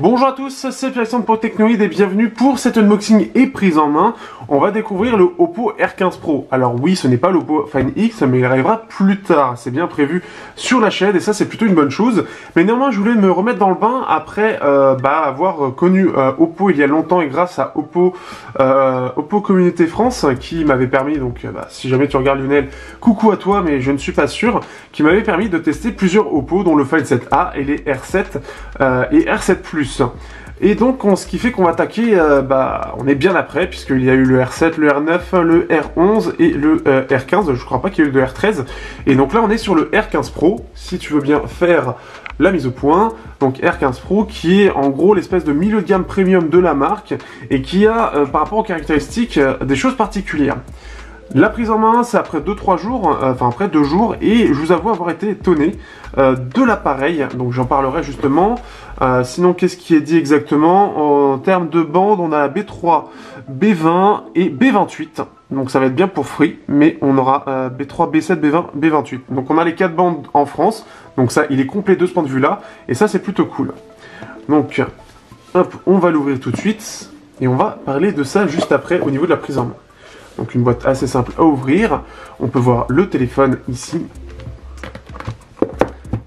Bonjour à tous, c'est Pierre pour Technoid et bienvenue pour cet unboxing et prise en main. On va découvrir le Oppo R15 Pro. Alors oui, ce n'est pas l'Oppo Find X, mais il arrivera plus tard. C'est bien prévu sur la chaîne et ça c'est plutôt une bonne chose. Mais néanmoins, je voulais me remettre dans le bain après avoir connu Oppo il y a longtemps et grâce à Oppo Communauté France qui m'avait permis, donc si jamais tu regardes Lionel, coucou à toi, mais je ne suis pas sûr, qui m'avait permis de tester plusieurs Oppo dont le Find 7A et les R7 et R7 Plus. Et donc ce qui fait qu'on va attaquer, on est bien après puisqu'il y a eu le R7, le R9, le R11 et le R15, je crois pas qu'il y ait eu le R13. Et donc là on est sur le R15 Pro, si tu veux bien faire la mise au point. Donc R15 Pro qui est en gros l'espèce de milieu de gamme premium de la marque et qui a par rapport aux caractéristiques des choses particulières. La prise en main, c'est après 2-3 jours, après 2 jours, et je vous avoue avoir été étonné de l'appareil, donc j'en parlerai justement. Sinon, qu'est-ce qui est dit exactement? En termes de bande, on a la B3, B20 et B28, donc ça va être bien pour Free, mais on aura B3, B7, B20, B28. Donc on a les 4 bandes en France, donc ça, il est complet de ce point de vue-là, et ça c'est plutôt cool. Donc, hop, on va l'ouvrir tout de suite, et on va parler de ça juste après au niveau de la prise en main. Donc une boîte assez simple à ouvrir, on peut voir le téléphone ici,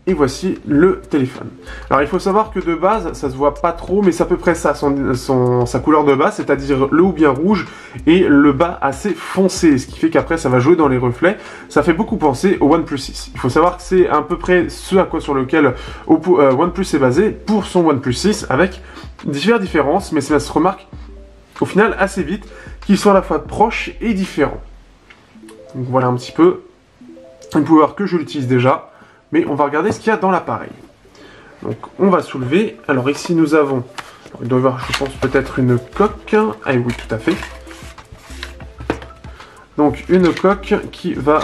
et voici le téléphone. Alors il faut savoir que de base, ça se voit pas trop, mais c'est à peu près ça, sa couleur de base, c'est-à-dire le haut bien rouge et le bas assez foncé, ce qui fait qu'après ça va jouer dans les reflets. Ça fait beaucoup penser au OnePlus 6. Il faut savoir que c'est à peu près ce à quoi sur lequel OnePlus est basé pour son OnePlus 6, avec diverses différences, mais ça se remarque au final assez vite, qu'ils sont à la fois proches et différents. Donc voilà un petit peu. Vous pouvez voir que je l'utilise déjà, mais on va regarder ce qu'il y a dans l'appareil. Donc on va soulever. Alors ici nous avons, il doit y avoir je pense peut-être une coque. Ah oui, tout à fait. Donc une coque qui va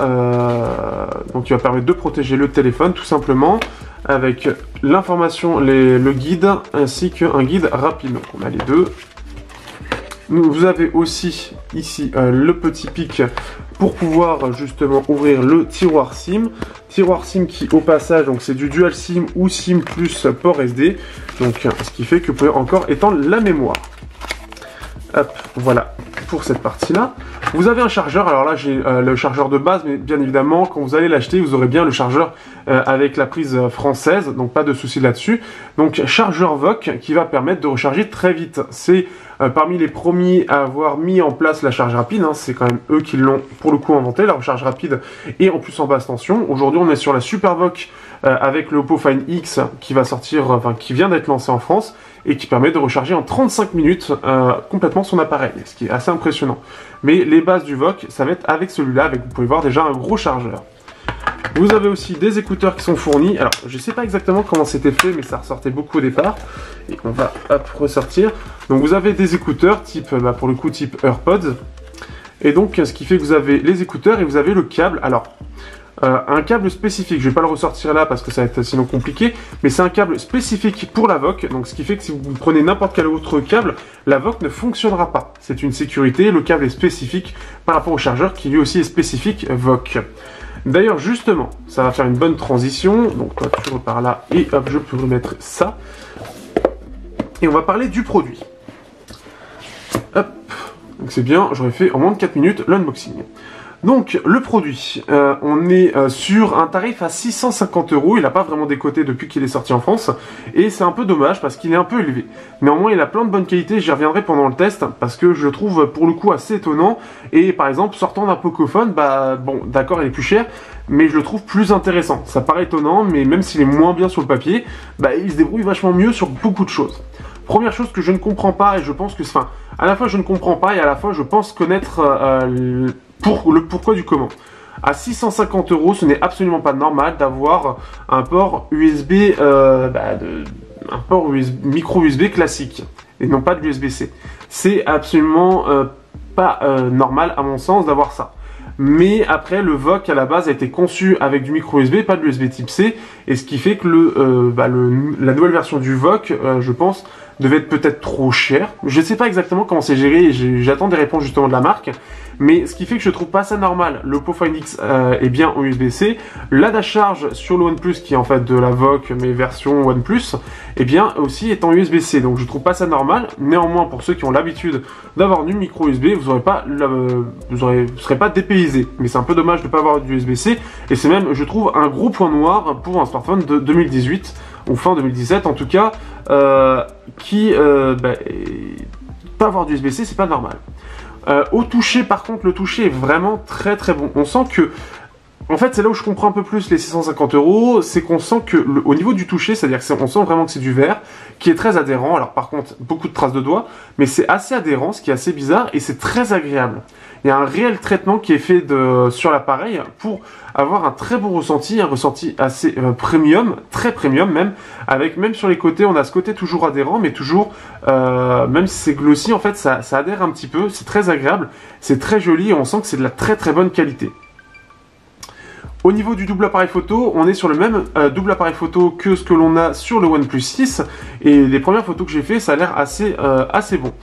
permettre de protéger le téléphone tout simplement, avec l'information, le guide, ainsi qu'un guide rapide. Donc on a les deux. Vous avez aussi ici le petit pic pour pouvoir justement ouvrir le tiroir SIM. Tiroir SIM qui au passage, donc c'est du dual SIM ou SIM plus port SD. Donc ce qui fait que vous pouvez encore étendre la mémoire. Hop, voilà pour cette partie-là. Vous avez un chargeur, alors là j'ai le chargeur de base, mais bien évidemment quand vous allez l'acheter, vous aurez bien le chargeur avec la prise française, donc pas de souci là-dessus. Donc chargeur VOOC qui va permettre de recharger très vite. C'est parmi les premiers à avoir mis en place la charge rapide, hein, c'est quand même eux qui l'ont pour le coup inventé, la recharge rapide et en plus en basse tension. Aujourd'hui on est sur la Super VOOC avec le Oppo Find X qui va sortir, qui vient d'être lancé en France et qui permet de recharger en 35 minutes complètement son appareil, ce qui est assez impressionnant. Mais les bases du VOOC, ça va être avec celui-là, vous pouvez voir déjà un gros chargeur. Vous avez aussi des écouteurs qui sont fournis. Alors, je ne sais pas exactement comment c'était fait, mais ça ressortait beaucoup au départ. Et on va ressortir. Donc, vous avez des écouteurs type, pour le coup, type AirPods. Et donc, ce qui fait que vous avez les écouteurs et vous avez le câble. Alors, un câble spécifique, je ne vais pas le ressortir là parce que ça va être sinon compliqué, mais c'est un câble spécifique pour la VOOC, donc ce qui fait que si vous prenez n'importe quel autre câble, la VOOC ne fonctionnera pas. C'est une sécurité, le câble est spécifique par rapport au chargeur qui lui aussi est spécifique VOOC. D'ailleurs justement, ça va faire une bonne transition, donc toi tu repars là et hop je peux remettre ça. Et on va parler du produit. Hop, donc c'est bien, j'aurais fait en moins de 4 minutes l'unboxing. Donc le produit, on est sur un tarif à 650 €, il n'a pas vraiment décoté depuis qu'il est sorti en France, et c'est un peu dommage parce qu'il est un peu élevé. Néanmoins il a plein de bonnes qualités, j'y reviendrai pendant le test, parce que je le trouve pour le coup assez étonnant, et par exemple sortant d'un Pocophone, bon d'accord il est plus cher, mais je le trouve plus intéressant. Ça paraît étonnant, mais même s'il est moins bien sur le papier, il se débrouille vachement mieux sur beaucoup de choses. Première chose que je ne comprends pas, et je pense que, à la fois je ne comprends pas, et à la fois je pense connaître le pourquoi du comment. À 650 €, ce n'est absolument pas normal d'avoir un port USB, un port micro USB classique, et non pas de l'USB-C. C'est absolument pas normal à mon sens d'avoir ça. Mais après le VOOC à la base a été conçu avec du micro USB, pas de l'USB type C, et ce qui fait que la nouvelle version du VOOC, je pense, devait être peut-être trop cher. Je sais pas exactement comment c'est géré, j'attends des réponses justement de la marque. Mais ce qui fait que je trouve pas ça normal. L'Oppo Find X est bien en USB-C. La charge sur le OnePlus, qui est en fait de la VOOC, mais version OnePlus, eh bien aussi est en USB-C. Donc je trouve pas ça normal. Néanmoins, pour ceux qui ont l'habitude d'avoir du micro USB, vous serez pas dépaysé. Mais c'est un peu dommage de pas avoir du USB-C. Et c'est même, je trouve, un gros point noir pour un smartphone de 2018 ou fin 2017 en tout cas, pas avoir du USB-C, c'est pas normal. Au toucher, par contre, le toucher est vraiment très très bon. On sent que, en fait, c'est là où je comprends un peu plus les 650 €, c'est qu'on sent que, au niveau du toucher, c'est-à-dire qu'on sent vraiment que c'est du verre, qui est très adhérent. Alors par contre, beaucoup de traces de doigts, mais c'est assez adhérent, ce qui est assez bizarre, et c'est très agréable. Il y a un réel traitement qui est fait sur l'appareil pour avoir un très bon ressenti, un ressenti assez premium, très premium même, avec même sur les côtés, on a ce côté toujours adhérent, mais toujours, même si c'est glossy, en fait, ça adhère un petit peu, c'est très agréable, c'est très joli, et on sent que c'est de la très très bonne qualité. Au niveau du double appareil photo, on est sur le même double appareil photo que ce que l'on a sur le OnePlus 6, et les premières photos que j'ai fait, ça a l'air assez bon.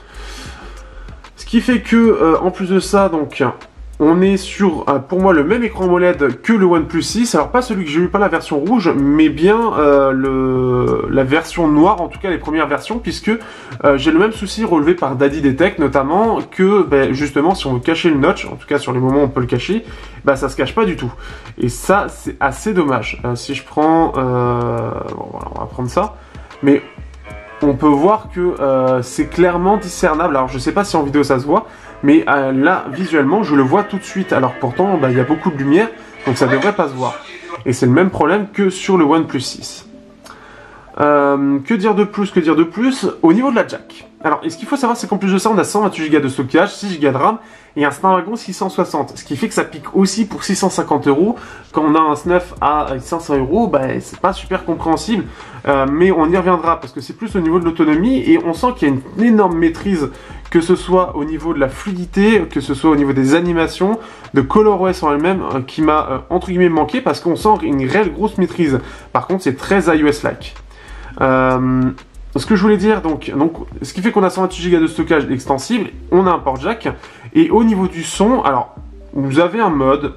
Ce qui fait que, en plus de ça, donc, on est sur, pour moi, le même écran AMOLED que le OnePlus 6. Alors, pas celui que j'ai eu, pas la version rouge, mais bien la version noire, en tout cas les premières versions, puisque j'ai le même souci relevé par Daddy Detect, notamment, que, justement, si on veut cacher le notch, en tout cas sur les moments où on peut le cacher, ça se cache pas du tout. Et ça, c'est assez dommage. Si je prends... bon, voilà, on va prendre ça. Mais... on peut voir que c'est clairement discernable. Alors je sais pas si en vidéo ça se voit, mais là visuellement je le vois tout de suite. Alors pourtant il y a beaucoup de lumière, donc ça devrait pas se voir. Et c'est le même problème que sur le OnePlus 6. Que dire de plus au niveau de la jack. Alors, ce qu'il faut savoir, c'est qu'en plus de ça, on a 128 Go de stockage, 6 Go de RAM et un Snapdragon 660. Ce qui fait que ça pique aussi pour 650 €. Quand on a un SNUF à 500 €, c'est pas super compréhensible. Mais on y reviendra parce que c'est plus au niveau de l'autonomie et on sent qu'il y a une énorme maîtrise, que ce soit au niveau de la fluidité, que ce soit au niveau des animations, de ColorOS en elle-même, qui m'a entre guillemets manqué parce qu'on sent une réelle grosse maîtrise. Par contre, c'est très iOS-like. Ce que je voulais dire, donc, ce qui fait qu'on a 128 Go de stockage extensible, on a un port jack, et au niveau du son, alors, vous avez un mode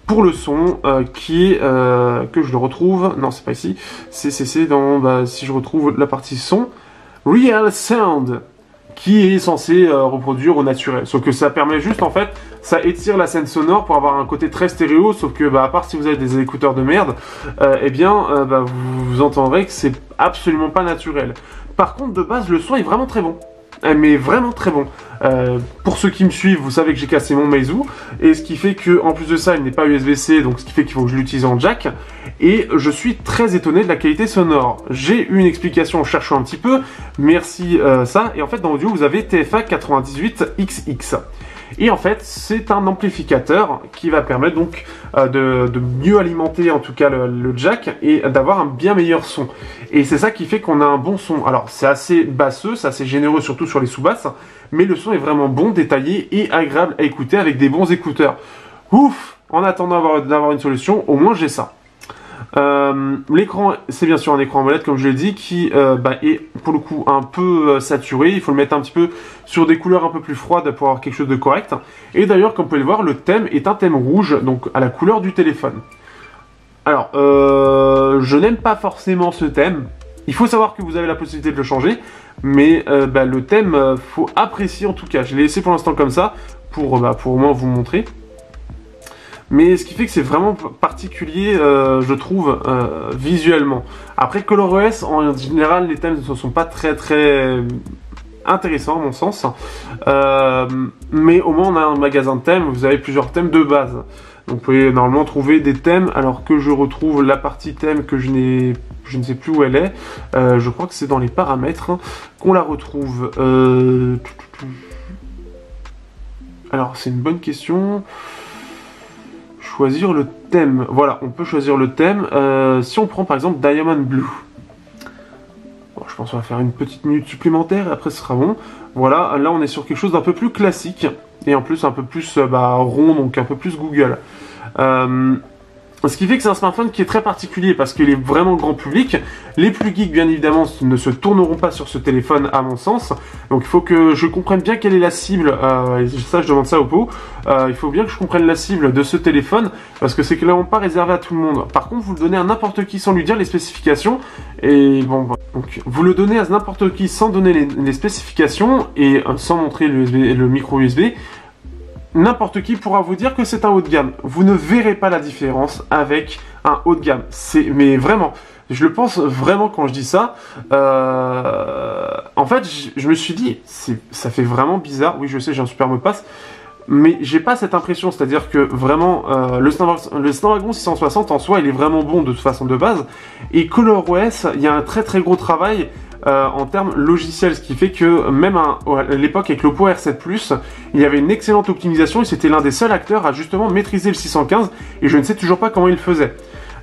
pour le son qui est, que je le retrouve, non c'est pas ici, c'est dans, si je retrouve la partie son, Real Sound, qui est censé reproduire au naturel. Sauf que ça permet juste, en fait, ça étire la scène sonore pour avoir un côté très stéréo, sauf que, à part si vous avez des écouteurs de merde, vous entendrez que c'est absolument pas naturel. Par contre, de base, le son est vraiment très bon. Mais vraiment très bon. Pour ceux qui me suivent, vous savez que j'ai cassé mon Meizu, et ce qui fait que, en plus de ça, il n'est pas USB-C, donc ce qui fait qu'il faut que je l'utilise en jack, et je suis très étonné de la qualité sonore. J'ai eu une explication en cherchant un petit peu, merci ça, et en fait dans l'audio vous avez TFA 98XX. Et en fait, c'est un amplificateur qui va permettre donc de mieux alimenter en tout cas le jack et d'avoir un bien meilleur son. Et c'est ça qui fait qu'on a un bon son. Alors c'est assez basseux, c'est assez généreux surtout sur les sous-basses, mais le son est vraiment bon, détaillé et agréable à écouter avec des bons écouteurs. Ouf! En attendant d'avoir une solution, au moins j'ai ça. L'écran, c'est bien sûr un écran AMOLED comme je l'ai dit, qui est pour le coup un peu saturé. Il faut le mettre un petit peu sur des couleurs un peu plus froides pour avoir quelque chose de correct. Et d'ailleurs, comme vous pouvez le voir, le thème est un thème rouge, donc à la couleur du téléphone. Alors, je n'aime pas forcément ce thème. Il faut savoir que vous avez la possibilité de le changer, mais le thème, faut apprécier en tout cas. Je l'ai laissé pour l'instant comme ça, pour au moins vous montrer. Mais ce qui fait que c'est vraiment particulier, je trouve, visuellement. Après, ColorOS, en général, les thèmes ne sont pas très intéressants, à mon sens. Mais au moins, on a un magasin de thèmes, vous avez plusieurs thèmes de base. Donc, vous pouvez normalement trouver des thèmes, alors que je retrouve la partie thème que je ne sais plus où elle est. Je crois que c'est dans les paramètres qu'on la retrouve. Alors, c'est une bonne question. Choisir le thème. Voilà, on peut choisir le thème. Si on prend par exemple Diamond Blue. Bon, je pense qu'on va faire une petite minute supplémentaire et après ce sera bon. Voilà, là on est sur quelque chose d'un peu plus classique. Et en plus un peu plus rond, donc un peu plus Google. Ce qui fait que c'est un smartphone qui est très particulier parce qu'il est vraiment grand public. Les plus geeks, bien évidemment, ne se tourneront pas sur ce téléphone, à mon sens. Donc il faut que je comprenne bien quelle est la cible. Et ça, je demande ça à Oppo. Il faut bien que je comprenne la cible de ce téléphone parce que c'est clairement pas réservé à tout le monde. Par contre, vous le donnez à n'importe qui sans lui dire les spécifications. Et bon, donc vous le donnez à n'importe qui sans donner les spécifications et sans montrer le micro USB. N'importe qui pourra vous dire que c'est un haut de gamme. Vous ne verrez pas la différence avec un haut de gamme. Mais vraiment, je le pense vraiment quand je dis ça. En fait, je me suis dit, ça fait vraiment bizarre. Oui, je sais, j'ai un super mot de passe. Mais j'ai pas cette impression, c'est-à-dire que vraiment, le Snapdragon 660 en soi, il est vraiment bon de toute façon de base. Et ColorOS, il y a un très très gros travail en termes logiciels, ce qui fait que même à l'époque avec l'Oppo R7 Plus, il y avait une excellente optimisation et c'était l'un des seuls acteurs à justement maîtriser le 615 et je ne sais toujours pas comment il le faisait.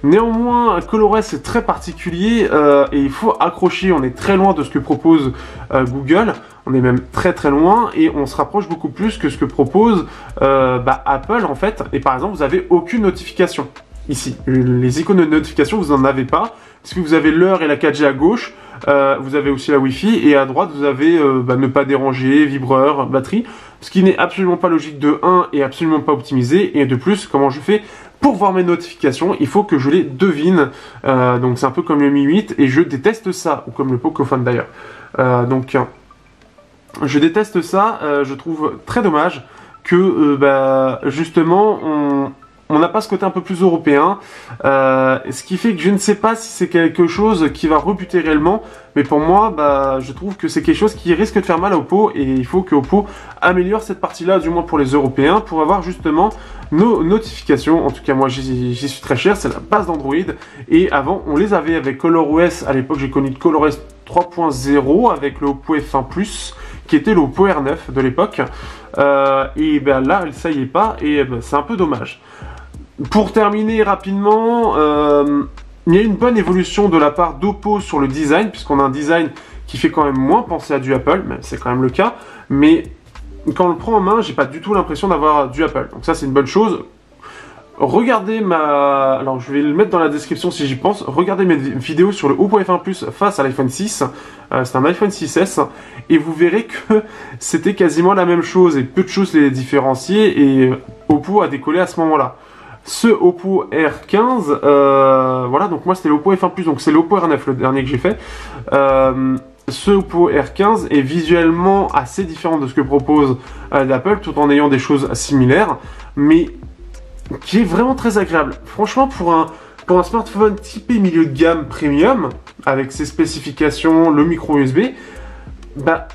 Néanmoins, ColorOS est très particulier et il faut accrocher, on est très loin de ce que propose Google, on est même très très loin et on se rapproche beaucoup plus que ce que propose Apple en fait. Et par exemple, vous n'avez aucune notification ici. Les icônes de notification, vous n'en avez pas, parce que vous avez l'heure et la 4G à gauche, vous avez aussi la Wi-Fi, et à droite, vous avez ne pas déranger, vibreur, batterie, ce qui n'est absolument pas logique de 1 et absolument pas optimisé, et de plus, comment je fais pour voir mes notifications, il faut que je les devine, donc c'est un peu comme le Mi 8, et je déteste ça, ou comme le Pocophone d'ailleurs. Donc, je déteste ça, je trouve très dommage que, justement, on n'a pas ce côté un peu plus européen, ce qui fait que je ne sais pas si c'est quelque chose qui va rebuter réellement, mais pour moi, je trouve que c'est quelque chose qui risque de faire mal à Oppo, et il faut que Oppo améliore cette partie-là, du moins pour les Européens, pour avoir justement nos notifications. En tout cas, moi, j'y suis très cher, c'est la base d'Android, et avant, on les avait avec ColorOS. À l'époque, j'ai connu ColorOS 3.0 avec le Oppo F1 Plus, qui était le Oppo R9 de l'époque, et là, ça y est pas, et c'est un peu dommage. Pour terminer rapidement, il y a une bonne évolution de la part d'Oppo sur le design, puisqu'on a un design qui fait quand même moins penser à du Apple, même c'est quand même le cas, mais quand on le prend en main, j'ai pas du tout l'impression d'avoir du Apple, donc ça c'est une bonne chose. Regardez alors je vais le mettre dans la description si j'y pense, regardez mes vidéos sur le Oppo F1 Plus face à l'iPhone 6, c'est un iPhone 6S, et vous verrez que c'était quasiment la même chose, et peu de choses les différencier, et Oppo a décollé à ce moment-là. Ce Oppo R15, voilà, donc moi c'était l'Oppo F1 Plus, donc c'est l'Oppo R9, le dernier que j'ai fait. Ce Oppo R15 est visuellement assez différent de ce que propose l'Apple, tout en ayant des choses similaires, mais qui est vraiment très agréable. Franchement, pour un smartphone typé milieu de gamme premium, avec ses spécifications, le micro USB,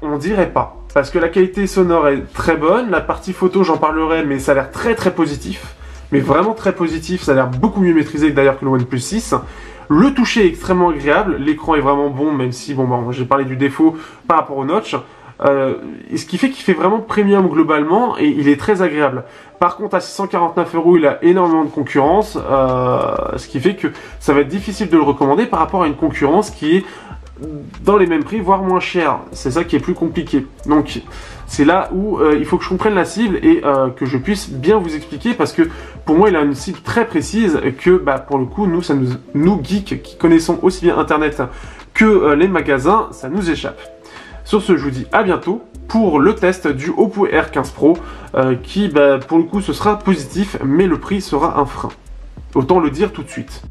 on dirait pas. Parce que la qualité sonore est très bonne, la partie photo, j'en parlerai, mais ça a l'air très très positif. Mais vraiment très positif, ça a l'air beaucoup mieux maîtrisé d'ailleurs que le OnePlus 6. Le toucher est extrêmement agréable, l'écran est vraiment bon, même si, j'ai parlé du défaut par rapport au notch. Ce qui fait qu'il fait vraiment premium globalement et il est très agréable. Par contre, à 649 €, il a énormément de concurrence, ce qui fait que ça va être difficile de le recommander par rapport à une concurrence qui est dans les mêmes prix, voire moins cher. C'est ça qui est plus compliqué. Donc, c'est là où il faut que je comprenne la cible et que je puisse bien vous expliquer, parce que pour moi, il a une cible très précise que, pour le coup, nous geeks qui connaissons aussi bien Internet que les magasins, ça nous échappe. Sur ce, je vous dis à bientôt pour le test du Oppo R15 Pro qui, pour le coup, ce sera positif, mais le prix sera un frein. Autant le dire tout de suite.